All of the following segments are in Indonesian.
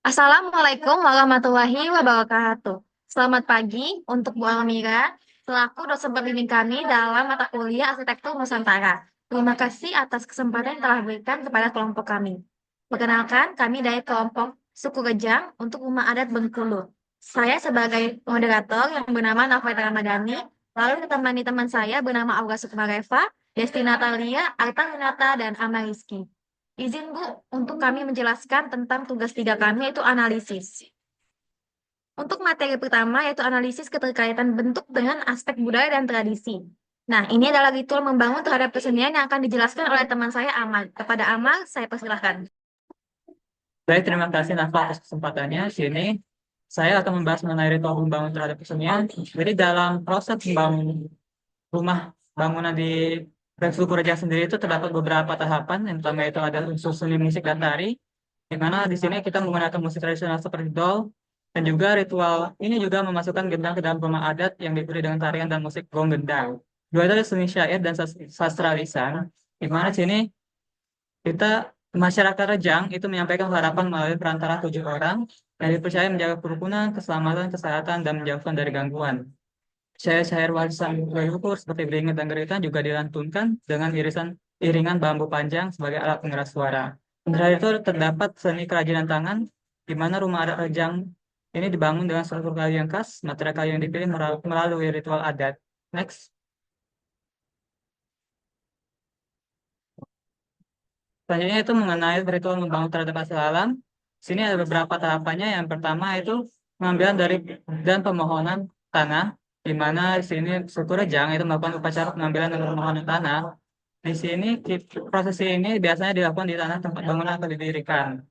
Assalamualaikum warahmatullahi wabarakatuh. Selamat pagi untuk Bu Almira, selaku dosen pembimbing kami dalam mata kuliah Arsitektur Nusantara. Terima kasih atas kesempatan yang telah diberikan kepada kelompok kami. Perkenalkan, kami dari kelompok Suku Rejang untuk Rumah Adat Bengkulu. Saya sebagai moderator yang bernama Nafita Ramadhani, lalu ditemani teman saya bernama Aura Sukmareva, Desti Natalia, Arta Winata, dan Ama Rizky. Izin Bu untuk kami menjelaskan tentang tugas tiga kami yaitu analisis. Untuk materi pertama yaitu analisis keterkaitan bentuk dengan aspek budaya dan tradisi. Nah, ini adalah ritual membangun terhadap kesenian yang akan dijelaskan oleh teman saya Amal. Kepada Amal, saya persilahkan. Baik, terima kasih Nafa atas kesempatannya. Sini saya akan membahas mengenai ritual membangun terhadap kesenian. Jadi dalam proses membangun rumah bangunan di Suku Raja sendiri itu terdapat beberapa tahapan. Yang pertama itu ada unsur seni musik dan tari, di mana di sini kita menggunakan musik tradisional seperti dol, dan juga ritual ini juga memasukkan gendang ke dalam rumah adat yang diikuti dengan tarian dan musik gong gendang. Dua itu ada seni syair dan sastra lisan, di mana di sini kita masyarakat Rejang itu menyampaikan harapan melalui perantara 7 orang yang dipercaya menjaga kerukunan, keselamatan, kesehatan, dan menjauhkan dari gangguan. Syair-syair warisan leluhur seperti Beringin dan Gerita juga dilantunkan dengan iringan bambu panjang sebagai alat pengeras suara. Sementara itu terdapat seni kerajinan tangan, di mana rumah adat Rejang ini dibangun dengan struktur kayu yang khas, material kayu yang dipilih melalui ritual adat. Next. Selanjutnya itu mengenai ritual membangun terhadap hasil alam. Sini ada beberapa tahapannya. Yang pertama itu pengambilan dari dan pemohonan tanah, di mana di sini suku Rejang itu melakukan upacara pengambilan dan pemohonan tanah. Di sini proses ini biasanya dilakukan di tanah tempat bangunan akan didirikan.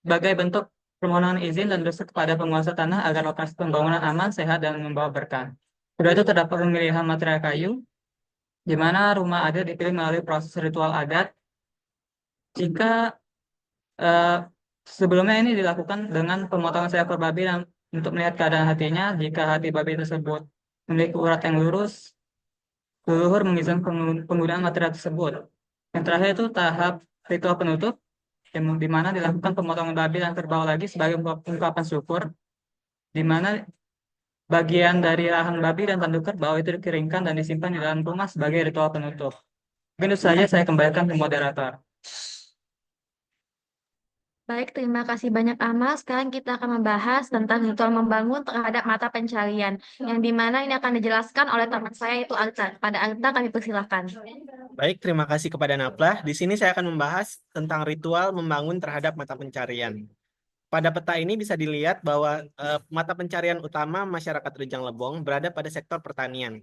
Sebagai bentuk permohonan izin dan dosa kepada penguasa tanah agar lokasi pembangunan aman, sehat, dan membawa berkah. Kedua itu terdapat pemilihan material kayu, di mana rumah adat dipilih melalui proses ritual adat. Jika Eh, sebelumnya ini dilakukan dengan pemotongan seekor babi dan untuk melihat keadaan hatinya. Jika hati babi tersebut memiliki urat yang lurus, leluhur mengizinkan penggunaan material tersebut. Yang terakhir itu tahap ritual penutup, yang di mana dilakukan pemotongan babi dan kerbau lagi sebagai ungkapan syukur, di mana bagian dari rahang babi dan tanduk kerbau itu dikeringkan dan disimpan di dalam rumah sebagai ritual penutup. Mungkin itu saja saya kembalikan ke moderator. Baik, terima kasih banyak Amal. Sekarang kita akan membahas tentang ritual membangun terhadap mata pencarian, yang dimana ini akan dijelaskan oleh teman saya yaitu Arta. Pada Arta kami persilahkan. Baik, terima kasih kepada Naflah. Di sini saya akan membahas tentang ritual membangun terhadap mata pencarian. Pada peta ini bisa dilihat bahwa mata pencarian utama masyarakat Rejang Lebong berada pada sektor pertanian.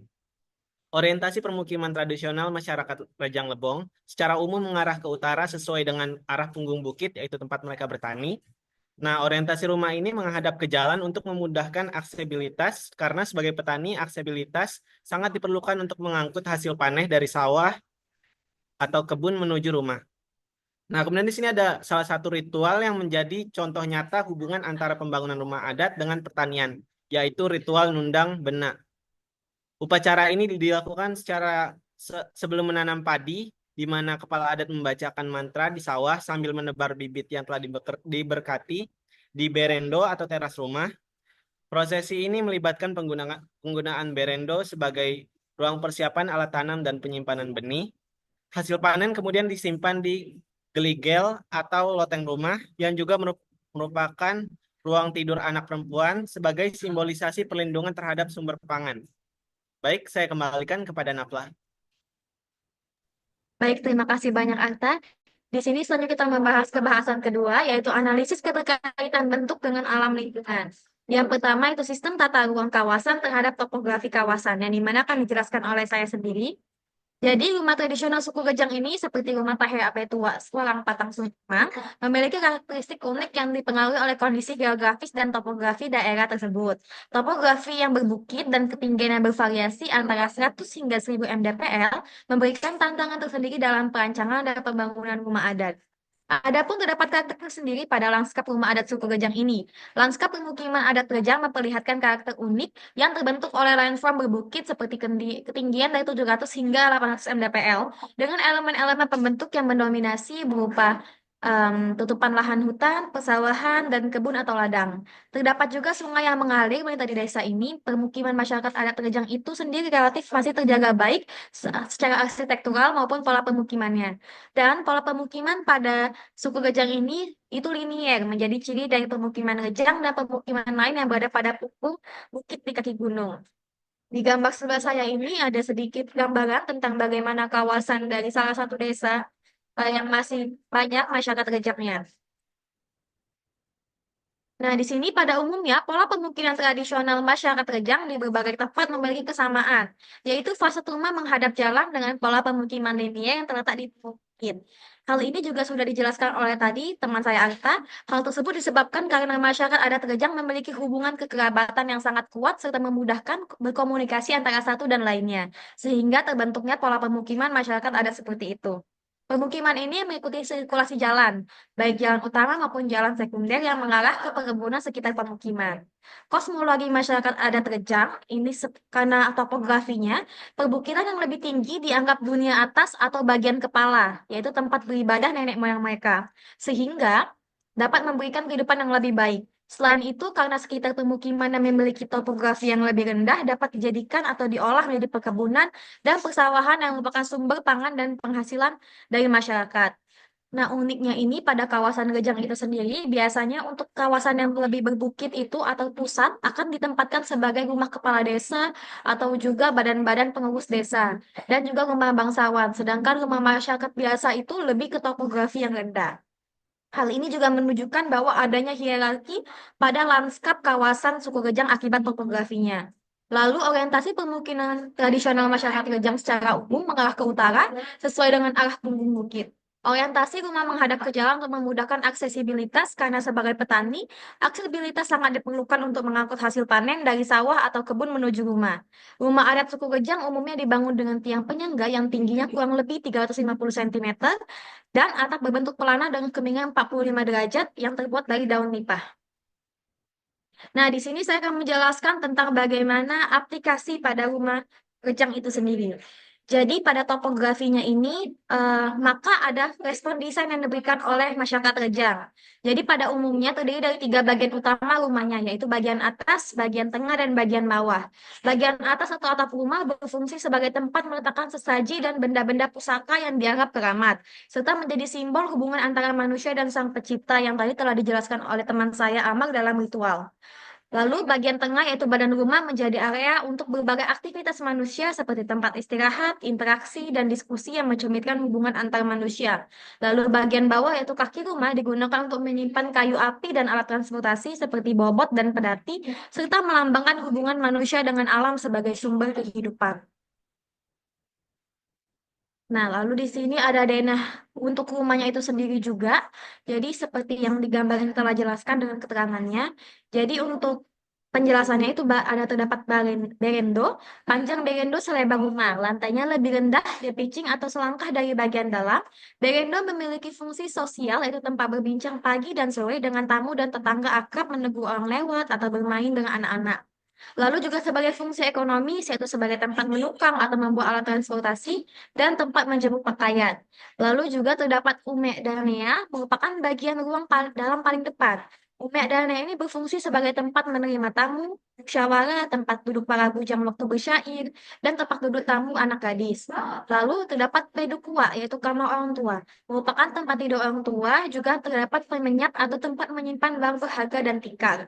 Orientasi permukiman tradisional masyarakat Rejang Lebong secara umum mengarah ke utara sesuai dengan arah punggung bukit, yaitu tempat mereka bertani. Nah, orientasi rumah ini menghadap ke jalan untuk memudahkan aksesibilitas, karena sebagai petani, aksesibilitas sangat diperlukan untuk mengangkut hasil panen dari sawah atau kebun menuju rumah. Nah, kemudian di sini ada salah satu ritual yang menjadi contoh nyata hubungan antara pembangunan rumah adat dengan pertanian, yaitu ritual nundang benak. Upacara ini dilakukan secara sebelum menanam padi, di mana kepala adat membacakan mantra di sawah sambil menebar bibit yang telah diberkati di berendo atau teras rumah. Prosesi ini melibatkan penggunaan berendo sebagai ruang persiapan alat tanam dan penyimpanan benih. Hasil panen kemudian disimpan di geligel atau loteng rumah yang juga merupakan ruang tidur anak perempuan sebagai simbolisasi perlindungan terhadap sumber pangan. Baik, saya kembalikan kepada Naflah. Baik, terima kasih banyak Arta. Di sini selanjutnya kita membahas kebahasan kedua, yaitu analisis keterkaitan bentuk dengan alam lingkungan. Yang pertama itu sistem tata ruang kawasan terhadap topografi kawasan, yang dimana akan dijelaskan oleh saya sendiri. Jadi rumah tradisional suku Gejang ini seperti rumah Tahe Ape Tua Selang Patang Sungkemang memiliki karakteristik unik yang dipengaruhi oleh kondisi geografis dan topografi daerah tersebut. Topografi yang berbukit dan ketinggian yang bervariasi antara 100 hingga 1000 mdpl memberikan tantangan tersendiri dalam perancangan dan pembangunan rumah adat. Adapun terdapat karakter tersendiri pada lanskap rumah adat suku Gejang ini. Lanskap pemukiman adat Gejang memperlihatkan karakter unik yang terbentuk oleh landform berbukit seperti ketinggian dari 700 hingga 800 mdpl dengan elemen-elemen pembentuk yang mendominasi berupa tutupan lahan hutan, persawahan, dan kebun atau ladang. Terdapat juga sungai yang mengalir melintasi desa ini. Permukiman masyarakat adat Rejang itu sendiri relatif masih terjaga baik secara arsitektural maupun pola pemukimannya. Dan pola pemukiman pada suku Rejang ini itu linier, menjadi ciri dari pemukiman Rejang dan pemukiman lain yang berada pada pucuk bukit di kaki gunung. Di gambar sebelah saya ini ada sedikit gambaran tentang bagaimana kawasan dari salah satu desa yang masih banyak masyarakat Rejangnya. Nah, di sini pada umumnya pola pemukiman tradisional masyarakat Rejang di berbagai tempat memiliki kesamaan, yaitu fase rumah menghadap jalan dengan pola pemukiman linier yang terletak di bukit. Hal ini juga sudah dijelaskan oleh tadi teman saya Arta. Hal tersebut disebabkan karena masyarakat adat Rejang memiliki hubungan kekerabatan yang sangat kuat serta memudahkan berkomunikasi antara satu dan lainnya, sehingga terbentuknya pola pemukiman masyarakat adat seperti itu. Pemukiman ini mengikuti sirkulasi jalan, baik jalan utama maupun jalan sekunder yang mengarah ke perkebunan sekitar pemukiman. Kosmologi masyarakat adat Rejang ini karena topografinya, perbukitan yang lebih tinggi dianggap dunia atas atau bagian kepala, yaitu tempat beribadah nenek moyang mereka, sehingga dapat memberikan kehidupan yang lebih baik. Selain itu, karena sekitar pemukiman yang memiliki topografi yang lebih rendah dapat dijadikan atau diolah menjadi perkebunan dan persawahan yang merupakan sumber pangan dan penghasilan dari masyarakat. Nah, uniknya ini pada kawasan Rejang itu sendiri, biasanya untuk kawasan yang lebih berbukit itu atau pusat akan ditempatkan sebagai rumah kepala desa atau juga badan-badan pengurus desa dan juga rumah bangsawan. Sedangkan rumah masyarakat biasa itu lebih ke topografi yang rendah. Hal ini juga menunjukkan bahwa adanya hierarki pada lanskap kawasan suku Rejang akibat topografinya. Lalu orientasi pemukiman tradisional masyarakat Rejang secara umum mengarah ke utara sesuai dengan arah punggung bukit. Orientasi rumah menghadap ke jalan untuk memudahkan aksesibilitas karena sebagai petani, aksesibilitas sangat diperlukan untuk mengangkut hasil panen dari sawah atau kebun menuju rumah. Rumah adat suku Rejang umumnya dibangun dengan tiang penyangga yang tingginya kurang lebih 350 cm dan atap berbentuk pelana dengan kemiringan 45 derajat yang terbuat dari daun nipah. Nah, di sini saya akan menjelaskan tentang bagaimana aplikasi pada rumah Rejang itu sendiri. Jadi pada topografinya ini, maka ada respon desain yang diberikan oleh masyarakat Rejang. Jadi pada umumnya terdiri dari 3 bagian utama rumahnya, yaitu bagian atas, bagian tengah, dan bagian bawah. Bagian atas atau atap rumah berfungsi sebagai tempat meletakkan sesaji dan benda-benda pusaka yang dianggap keramat, serta menjadi simbol hubungan antara manusia dan sang pencipta yang tadi telah dijelaskan oleh teman saya Amar dalam ritual. Lalu bagian tengah yaitu badan rumah menjadi area untuk berbagai aktivitas manusia seperti tempat istirahat, interaksi, dan diskusi yang mencerminkan hubungan antar manusia. Lalu bagian bawah yaitu kaki rumah digunakan untuk menyimpan kayu api dan alat transportasi seperti bobot dan pedati, serta melambangkan hubungan manusia dengan alam sebagai sumber kehidupan. Nah, lalu di sini ada denah untuk rumahnya itu sendiri juga. Jadi seperti yang digambar yang telah jelaskan dengan keterangannya. Jadi untuk penjelasannya itu ada terdapat berendo, panjang berendo selebar rumah, lantainya lebih rendah dari pitching atau selangkah dari bagian dalam. Berendo memiliki fungsi sosial yaitu tempat berbincang pagi dan sore dengan tamu dan tetangga akrab menegur orang lewat atau bermain dengan anak-anak. Lalu juga sebagai fungsi ekonomi, yaitu sebagai tempat menukang atau membuat alat transportasi dan tempat menjemur pakaian. Lalu juga terdapat umek danea, merupakan bagian ruang dalam paling depan. Umek danea ini berfungsi sebagai tempat menerima tamu, musyawarah, tempat duduk para bujang waktu bersyair, dan tempat duduk tamu anak gadis. Lalu terdapat pedukua, yaitu kamar orang tua. Merupakan tempat tidur orang tua, juga terdapat pemenyat atau tempat menyimpan barang berharga dan tikar.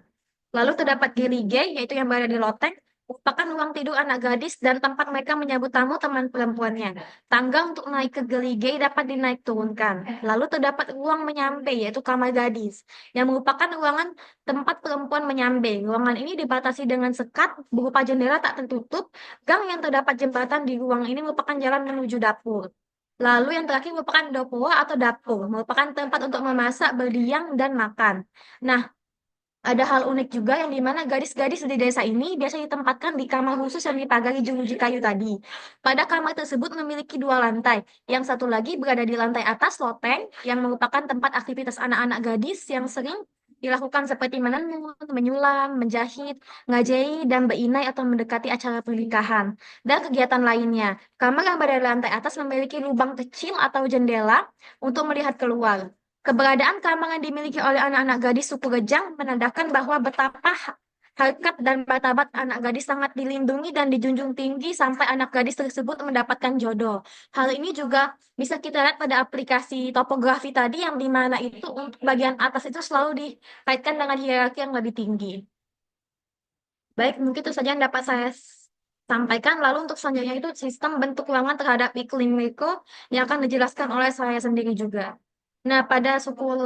Lalu terdapat gelige, yaitu yang berada di loteng, merupakan ruang tidur anak gadis dan tempat mereka menyambut tamu teman perempuannya. Tangga untuk naik ke gelige dapat dinaik turunkan. Lalu terdapat ruang menyambe, yaitu kamar gadis, yang merupakan ruangan tempat perempuan menyambe. Ruangan ini dibatasi dengan sekat berupa jendela tak tertutup. Gang yang terdapat jembatan di ruang ini merupakan jalan menuju dapur. Lalu yang terakhir merupakan dapur atau dapur, merupakan tempat untuk memasak, berdiam, dan makan. Nah, ada hal unik juga yang dimana gadis-gadis di desa ini biasanya ditempatkan di kamar khusus yang dipagari jeruji kayu tadi. Pada kamar tersebut memiliki 2 lantai. Yang satu lagi berada di lantai atas loteng yang merupakan tempat aktivitas anak-anak gadis yang sering dilakukan seperti menenun, menyulam, menjahit, ngajai, dan berinai atau mendekati acara pernikahan, dan kegiatan lainnya. Kamar yang berada di lantai atas memiliki lubang kecil atau jendela untuk melihat keluar. Keberadaan kamar yang dimiliki oleh anak-anak gadis suku Rejang menandakan bahwa betapa harkat dan martabat anak gadis sangat dilindungi dan dijunjung tinggi sampai anak gadis tersebut mendapatkan jodoh. Hal ini juga bisa kita lihat pada aplikasi topografi tadi yang di mana itu untuk bagian atas itu selalu dikaitkan dengan hierarki yang lebih tinggi. Baik, mungkin itu saja yang dapat saya sampaikan. Lalu untuk selanjutnya itu sistem bentuk ruangan terhadap iklim mikro yang akan dijelaskan oleh saya sendiri juga. Nah, pada suku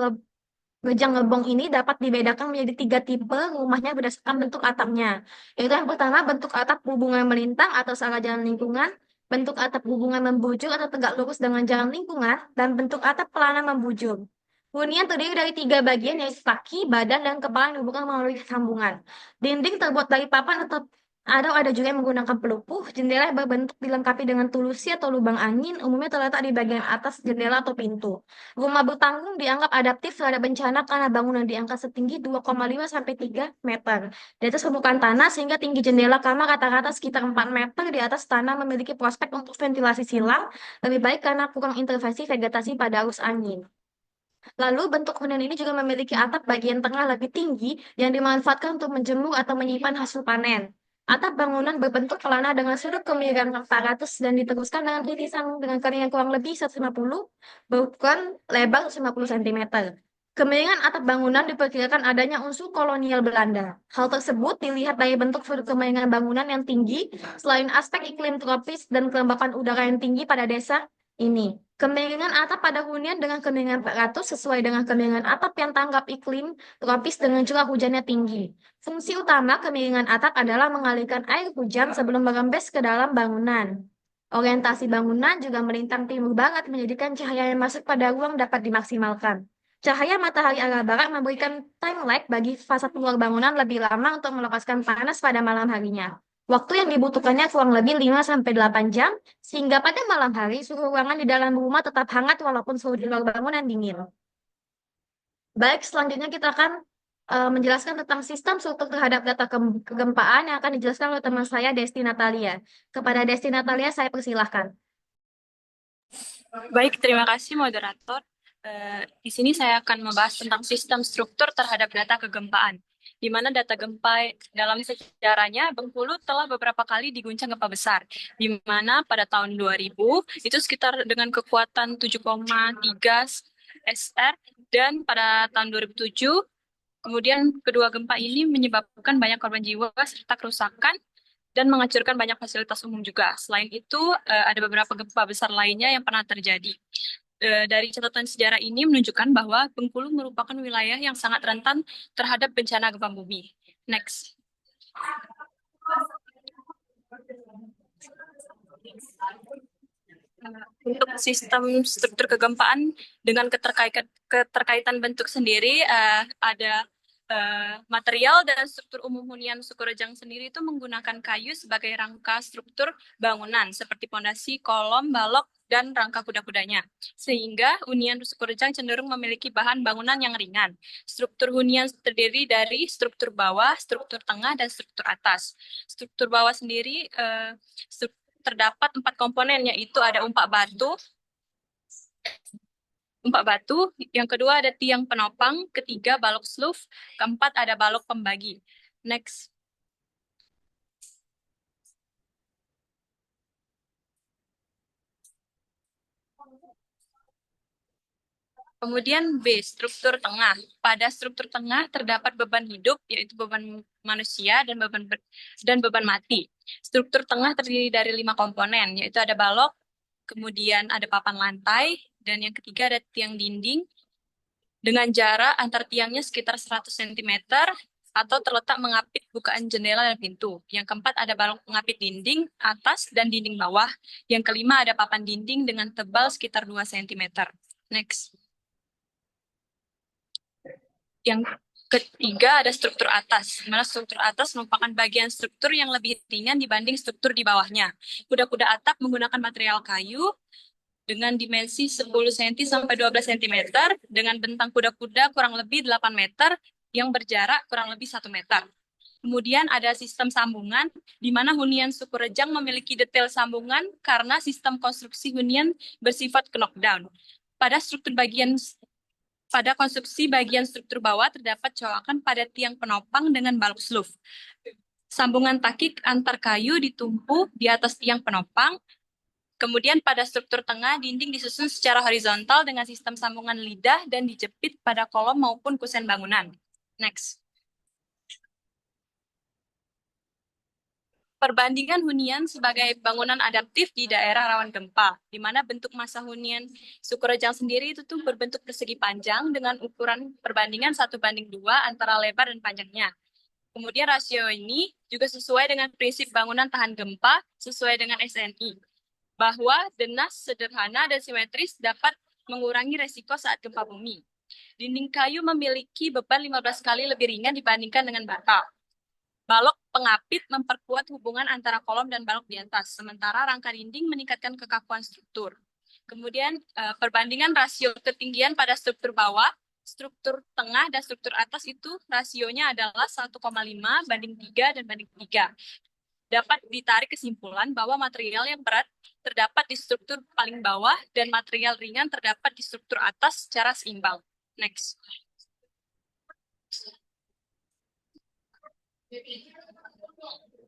Rejang Lebong ini dapat dibedakan menjadi 3 tipe rumahnya berdasarkan bentuk atapnya. Yaitu yang pertama, bentuk atap hubungan melintang atau searah jalan lingkungan, bentuk atap hubungan membujur atau tegak lurus dengan jalan lingkungan, dan bentuk atap pelana membujur. Hunian terdiri dari 3 bagian, yaitu kaki, badan, dan kepala yang dihubungkan melalui sambungan. Dinding terbuat dari papan atau ada juga yang menggunakan pelupuh. Jendela yang berbentuk dilengkapi dengan tulusi atau lubang angin, umumnya terletak di bagian atas jendela atau pintu. Rumah bertanggung dianggap adaptif terhadap bencana karena bangunan diangkat setinggi 2,5 sampai 3 meter. Di atas permukaan tanah sehingga tinggi jendela kamar rata-rata sekitar 4 meter di atas tanah memiliki prospek untuk ventilasi silang lebih baik karena kurang intervensi vegetasi pada arus angin. Lalu bentuk hunian ini juga memiliki atap bagian tengah lebih tinggi yang dimanfaatkan untuk menjemur atau menyimpan hasil panen. Atap bangunan berbentuk pelana dengan sudut kemiringan 400 dan diteruskan dengan titisan dengan keringkan kurang lebih 150 berukuran lebar 50 cm. Kemiringan atap bangunan diperkirakan adanya unsur kolonial Belanda. Hal tersebut dilihat dari bentuk sudut kemiringan bangunan yang tinggi, selain aspek iklim tropis dan kelembapan udara yang tinggi pada desa ini. Kemiringan atap pada hunian dengan kemiringan 400 sesuai dengan kemiringan atap yang tanggap iklim tropis dengan curah hujannya tinggi. Fungsi utama kemiringan atap adalah mengalirkan air hujan sebelum merembes ke dalam bangunan. Orientasi bangunan juga melintang timur barat menjadikan cahaya yang masuk pada ruang dapat dimaksimalkan. Cahaya matahari arah barat memberikan time lag bagi fasad luar bangunan lebih lama untuk melepaskan panas pada malam harinya. Waktu yang dibutuhkannya kurang lebih 5-8 jam, sehingga pada malam hari suhu ruangan di dalam rumah tetap hangat walaupun suhu di luar bangunan dingin. Baik, selanjutnya kita akan menjelaskan tentang sistem struktur terhadap data kegempaan yang akan dijelaskan oleh teman saya, Desti Natalia. Kepada Desti Natalia, saya persilahkan. Baik, terima kasih moderator. Di sini saya akan membahas tentang sistem struktur terhadap data kegempaan, di mana data gempa dalam sejarahnya Bengkulu telah beberapa kali diguncang gempa besar, di mana pada tahun 2000 itu sekitar dengan kekuatan 7,3 SR, dan pada tahun 2007 kemudian kedua gempa ini menyebabkan banyak korban jiwa serta kerusakan dan menghancurkan banyak fasilitas umum juga. Selain itu, ada beberapa gempa besar lainnya yang pernah terjadi. Dari catatan sejarah ini menunjukkan bahwa Bengkulu merupakan wilayah yang sangat rentan terhadap bencana gempa bumi. Next. Untuk sistem struktur kegempaan dengan keterkaitan bentuk sendiri, ada material dan struktur umum hunian suku Rejang sendiri itu menggunakan kayu sebagai rangka struktur bangunan seperti pondasi, kolom, balok, dan rangka kuda-kudanya. Sehingga hunian suku Rejang cenderung memiliki bahan bangunan yang ringan. Struktur hunian terdiri dari struktur bawah, struktur tengah, dan struktur atas. Struktur bawah sendiri terdapat 4 komponen, yaitu ada umpak batu, yang kedua ada tiang penopang, ketiga balok sluf, keempat ada balok pembagi. Next. Kemudian B, struktur tengah. Pada struktur tengah terdapat beban hidup, yaitu beban manusia dan beban mati. Struktur tengah terdiri dari 5 komponen, yaitu ada balok, kemudian ada papan lantai, dan yang ketiga ada tiang dinding dengan jarak antar tiangnya sekitar 100 cm atau terletak mengapit bukaan jendela dan pintu. Yang keempat ada balok pengapit dinding atas dan dinding bawah. Yang kelima ada papan dinding dengan tebal sekitar 2 cm. Next. Yang ketiga ada struktur atas, di mana struktur atas merupakan bagian struktur yang lebih ringan dibanding struktur di bawahnya. Kuda-kuda atap menggunakan material kayu dengan dimensi 10 cm sampai 12 cm, dengan bentang kuda-kuda kurang lebih 8 meter, yang berjarak kurang lebih 1 meter. Kemudian ada sistem sambungan, di mana hunian suku Rejang memiliki detail sambungan karena sistem konstruksi hunian bersifat knockdown. Pada pada konstruksi bagian struktur bawah terdapat colokan pada tiang penopang dengan balok sloof. Sambungan takik antar kayu ditumpu di atas tiang penopang. Kemudian pada struktur tengah, dinding disusun secara horizontal dengan sistem sambungan lidah dan dijepit pada kolom maupun kusen bangunan. Next. Perbandingan hunian sebagai bangunan adaptif di daerah rawan gempa, di mana bentuk massa hunian Sukorejang sendiri itu tuh berbentuk persegi panjang dengan ukuran perbandingan 1:2 antara lebar dan panjangnya. Kemudian rasio ini juga sesuai dengan prinsip bangunan tahan gempa sesuai dengan SNI, bahwa denas sederhana dan simetris dapat mengurangi resiko saat gempa bumi. Dinding kayu memiliki beban 15 kali lebih ringan dibandingkan dengan bata. Balok pengapit memperkuat hubungan antara kolom dan balok di atas, sementara rangka dinding meningkatkan kekakuan struktur. Kemudian perbandingan rasio ketinggian pada struktur bawah, struktur tengah, dan struktur atas itu rasionya adalah 1,5:3 dan banding 3. Dapat ditarik kesimpulan bahwa material yang berat terdapat di struktur paling bawah dan material ringan terdapat di struktur atas secara seimbang. Next.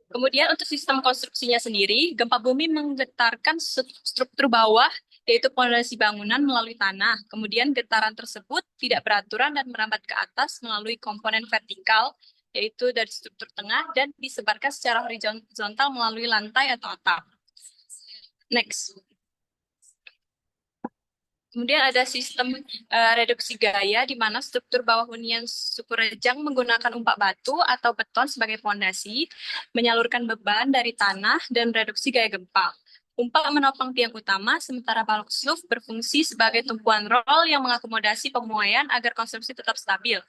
Kemudian untuk sistem konstruksinya sendiri, gempa bumi menggetarkan struktur bawah, yaitu pondasi bangunan melalui tanah. Kemudian getaran tersebut tidak beraturan dan merambat ke atas melalui komponen vertikal, yaitu dari struktur tengah, dan disebarkan secara horizontal melalui lantai atau atap. Next. Kemudian ada sistem reduksi gaya, di mana struktur bawah hunian Sukorejang menggunakan umpak batu atau beton sebagai fondasi, menyalurkan beban dari tanah, dan reduksi gaya gempa. Umpak menopang tiang utama, sementara balok sloof berfungsi sebagai tumpuan roll yang mengakomodasi pemuaian agar konstruksi tetap stabil.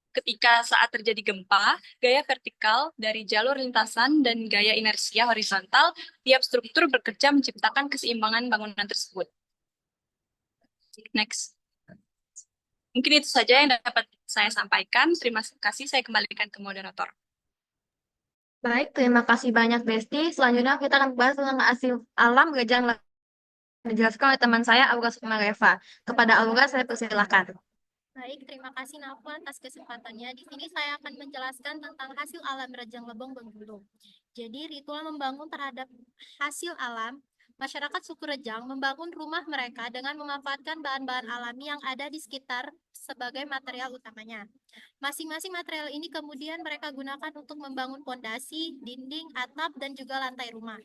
Ketika saat terjadi gempa, gaya vertikal dari jalur lintasan dan gaya inersia horizontal, tiap struktur bekerja menciptakan keseimbangan bangunan tersebut. Next. Mungkin itu saja yang dapat saya sampaikan. Terima kasih, saya kembalikan ke moderator. Baik, terima kasih banyak Besti. Selanjutnya kita akan bahas tentang hasil alam Rejang dijelaskan oleh teman saya Aura Sukmareva. Kepada Aura saya persilahkan. Baik, terima kasih Nafa atas kesempatannya. Di sini saya akan menjelaskan tentang hasil alam Rejang Lebong Bengkulu. Jadi ritual membangun terhadap hasil alam, masyarakat suku Rejang membangun rumah mereka dengan memanfaatkan bahan-bahan alami yang ada di sekitar sebagai material utamanya. Masing-masing material ini kemudian mereka gunakan untuk membangun pondasi, dinding, atap, dan juga lantai rumah.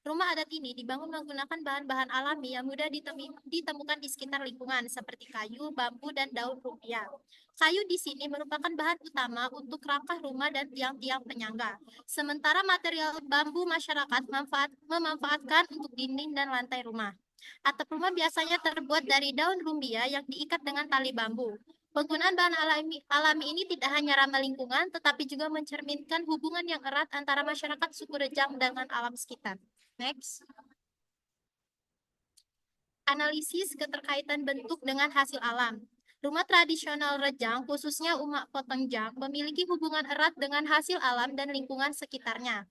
Rumah adat ini dibangun menggunakan bahan-bahan alami yang mudah ditemukan di sekitar lingkungan, seperti kayu, bambu, dan daun rupiah. Kayu di sini merupakan bahan utama untuk rangka rumah dan tiang-tiang penyangga. Sementara material bambu masyarakat memanfaatkan untuk dinding dan lantai rumah. Atap rumah biasanya terbuat dari daun rumbia yang diikat dengan tali bambu. Penggunaan bahan alami ini tidak hanya ramah lingkungan, tetapi juga mencerminkan hubungan yang erat antara masyarakat suku Rejang dengan alam sekitar. Next. Analisis keterkaitan bentuk dengan hasil alam. Rumah tradisional Rejang, khususnya Umak Potongjang, memiliki hubungan erat dengan hasil alam dan lingkungan sekitarnya,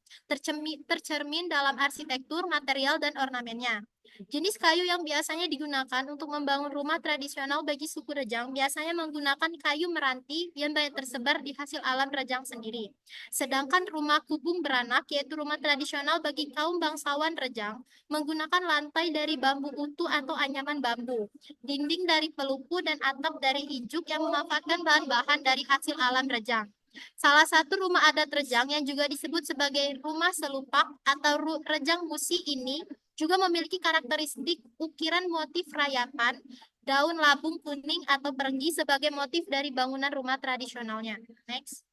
tercermin dalam arsitektur, material, dan ornamennya. Jenis kayu yang biasanya digunakan untuk membangun rumah tradisional bagi suku Rejang biasanya menggunakan kayu meranti yang banyak tersebar di hasil alam Rejang sendiri. Sedangkan rumah kubung beranak, yaitu rumah tradisional bagi kaum bangsawan Rejang, menggunakan lantai dari bambu utuh atau anyaman bambu, dinding dari pelupu, dan atap dari ijuk yang memanfaatkan bahan-bahan dari hasil alam Rejang. Salah satu rumah adat Rejang yang juga disebut sebagai rumah selupak atau Rejang Musi ini juga memiliki karakteristik ukiran motif rayapan, daun labung kuning atau pergi sebagai motif dari bangunan rumah tradisionalnya. Next.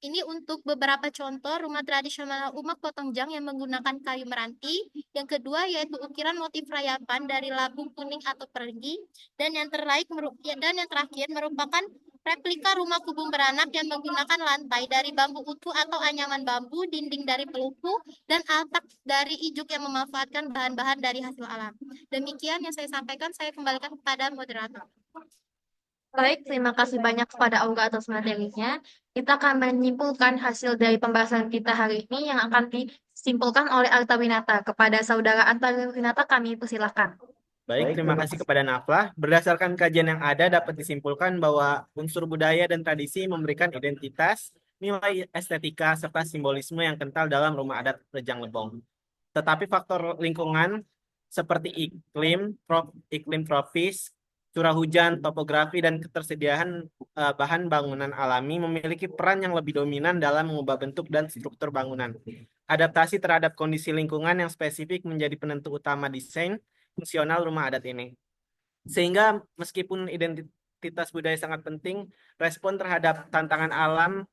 Ini untuk beberapa contoh rumah tradisional Umak Potongjang yang menggunakan kayu meranti. Yang kedua yaitu ukiran motif rayapan dari labung kuning atau pergi. Dan yang terakhir merupakan replika rumah kubung beranak yang menggunakan lantai dari bambu utuh atau anyaman bambu, dinding dari pelupu, dan atap dari ijuk yang memanfaatkan bahan-bahan dari hasil alam. Demikian yang saya sampaikan, saya kembalikan kepada moderator. Baik, terima kasih banyak kepada Aura atas materinya. Kita akan menyimpulkan hasil dari pembahasan kita hari ini yang akan disimpulkan oleh Arta Winata. Kepada Saudara Arta Winata kami persilahkan. Baik, terima kasih kepada Naflah. Berdasarkan kajian yang ada, dapat disimpulkan bahwa unsur budaya dan tradisi memberikan identitas, nilai estetika, serta simbolisme yang kental dalam rumah adat Rejang Lebong. Tetapi faktor lingkungan seperti iklim tropis, curah hujan, topografi, dan ketersediaan bahan bangunan alami memiliki peran yang lebih dominan dalam mengubah bentuk dan struktur bangunan. Adaptasi terhadap kondisi lingkungan yang spesifik menjadi penentu utama desain fungsional rumah adat ini. Sehingga meskipun identitas budaya sangat penting, respon terhadap tantangan alam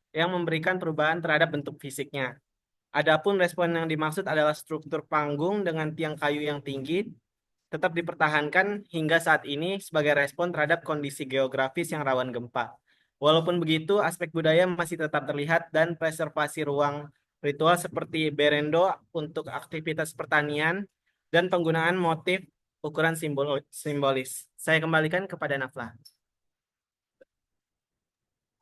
yang memberikan perubahan terhadap bentuk fisiknya. Adapun respon yang dimaksud adalah struktur panggung dengan tiang kayu yang tinggi tetap dipertahankan hingga saat ini sebagai respon terhadap kondisi geografis yang rawan gempa. Walaupun begitu, aspek budaya masih tetap terlihat dan preservasi ruang ritual seperti berendo untuk aktivitas pertanian dan penggunaan motif ukuran simbolis. Saya kembalikan kepada Naflah.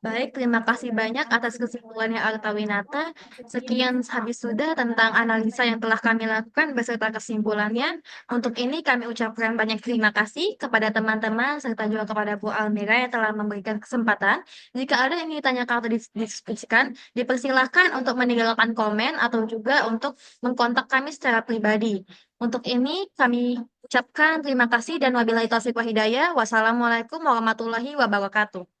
Baik, terima kasih banyak atas kesimpulannya Artawinata. Sekian habis sudah tentang analisa yang telah kami lakukan beserta kesimpulannya. Untuk ini kami ucapkan banyak terima kasih kepada teman-teman serta juga kepada Bu Almira yang telah memberikan kesempatan. Jika ada yang ingin ditanyakan atau didiskusikan, dipersilahkan untuk meninggalkan komen atau juga untuk mengkontak kami secara pribadi. Untuk ini kami ucapkan terima kasih dan wabillahi taufiq wal hidayah. Wassalamualaikum warahmatullahi wabarakatuh.